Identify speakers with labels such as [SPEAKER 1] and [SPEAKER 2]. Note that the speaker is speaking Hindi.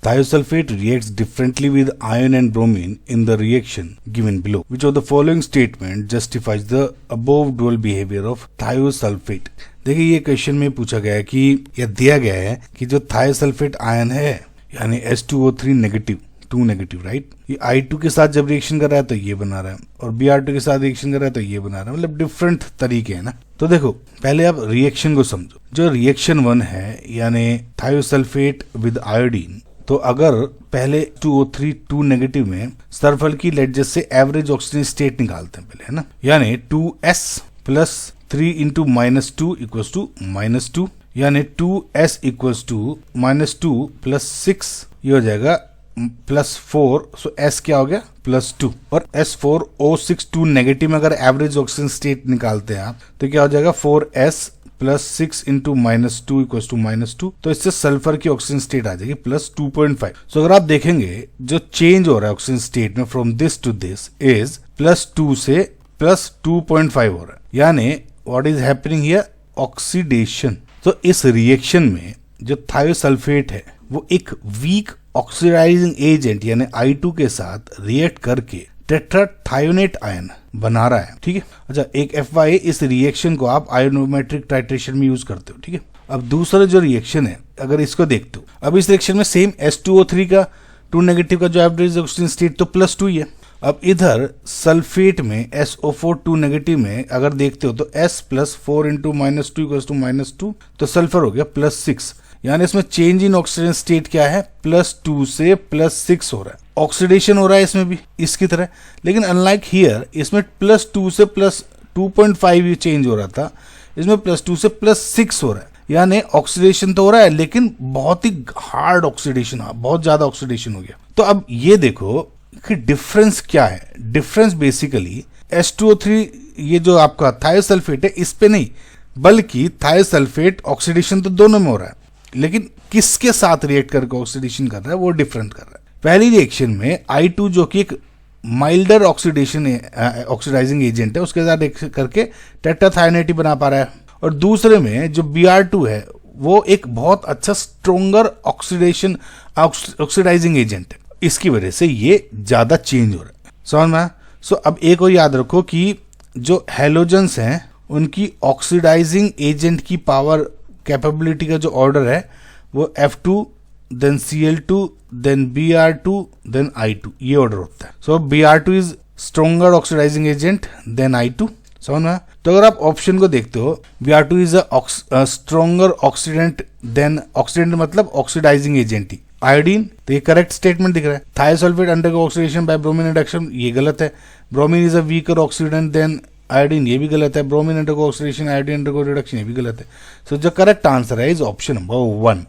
[SPEAKER 1] thiosulfate reacts differently with iron and bromine in the reaction given below. Which of the following statement justifies the above dual behavior of thiosulfate? देखिए ये क्वेश्चन में पूछा गया है कि या दिया गया है कि जो थायोसल्फेट आयन है यानी H2O3 नेगेटिव 2 नेगेटिव, राइट, ये I2 के साथ जब रिएक्शन कर रहा है तो ये बना रहा है और Br2 के साथ रिएक्शन कर रहा है तो ये बना रहा है, मतलब डिफरेंट तरीके हैं ना। तो देखो पहले आप रिएक्शन को समझो। जो रिएक्शन 1 है यानी थायोसल्फेट विद आयोडीन, तो अगर पहले 2O3 2 नेगेटिव में सल्फर की लेट जैसे एवरेज ऑक्सीजन स्टेट निकालते हैं पहले, है ना, यानी 2s plus 3 into -2 equals to -2, यानी 2s इक्वल्स टू -2 प्लस 6 ये हो जाएगा +4, सो s क्या हो गया +2 और S4O6 2 नेगेटिव में अगर एवरेज ऑक्सीजन स्टेट निकालते हैं आप तो क्या हो जाएगा 4s plus 6 into -2 equals to -2, तो इससे सल्फर की ऑक्सीजन स्टेट आ जाएगी +2.5। सो अगर आप देखेंगे जो चेंज हो रहा है ऑक्सीजन स्टेट में from this to this is +2 से +2.5 हो रहा है, यानी what is happening here oxidation. तो इस रिएक्शन में जो थायोसल्फेट है वो एक वीक ऑक्सीडाइजिंग एजेंट यानी I2 के साथ रिएक्ट करके टेट्राथायोनेट आयन बना रहा है, ठीक है। अच्छा, एक FY इस रिएक्शन को आप आयोनोमेट्रिक टाइट्रेशन में यूज करते हो, ठीक है। अब दूसरा जो रिएक्शन है अगर इसको देखते हो, अब इस रिएक्शन में सेम H2O3 का 2 नेगेटिव का जो एवरेज ऑक्सीजन स्टेट तो +2 ही है। अब इधर सल्फेट में SO4 2 नेगेटिव में अगर देखते हो तो S plus 4 into -2 equals to -2, तो सल्फर हो गया +6, यानी इसमें चेंज इन ऑक्सीजन स्टेट क्या है +2 से +6 हो रहा है। ऑक्सीडेशन हो रहा है इसमें भी इसकी तरह, लेकिन अनलाइक हियर इसमें +2 से +2.5 ये चेंज हो रहा था, इसमें +2 से +6 हो रहा है, यानी ऑक्सीडेशन तो हो रहा है लेकिन बहुत ही हार्ड ऑक्सीडेशन, बहुत ज्यादा ऑक्सीडेशन हो गया। तो अब ये देखो कि डिफरेंस क्या है। डिफरेंस बेसिकली H2O3 ये जो आपका थायोसल्फेट है इस पे नहीं, बल्कि थायोसल्फेट ऑक्सीडेशन तो दोनों में हो रहा है, लेकिन किसके साथ रिएक्ट करके ऑक्सीडेशन कर रहा है वो डिफरेंट कर रहा है। पहली रिएक्शन में I2 जो कि एक माइल्डर ऑक्सीडाइजिंग एजेंट है उसके साथ रिएक्ट करके टेट्राथायोनेट बना पा रहा है, और दूसरे में जो Br2 है वो एक बहुत अच्छा स्ट्रोंगर ऑक्सीडाइजिंग एजेंट है, इसकी वजह से ये ज्यादा चेंज हो रहा है, समझ में। सो अब एक और याद रखो कि जो हैलोजेंस हैं उनकी ऑक्सीडाइजिंग एजेंट की पावर कैपेबिलिटी का जो ऑर्डर है वो F2 then Cl2 then Br2 then I2 ये ऑर्डर होता है। So Br2 is stronger oxidising agent than I2, समझ में। तो अगर आप ऑप्शन को देखते हो Br2 is a stronger oxidant than, oxidant मतलब ऑक्सीडाइजिंग एजेंट ही आयोडीन, तो ये करेक्ट स्टेटमेंट दिख रहा है। Thiosulphate undergo oxidation by bromine reduction, ये गलत है। Bromine is a weaker oxidant than iodine, ये भी गलत है। Bromine undergo oxidation iodine undergo reduction, ये भी गलत है। सो जो करेक्ट आंसर है इज ऑप्शन नंबर 1।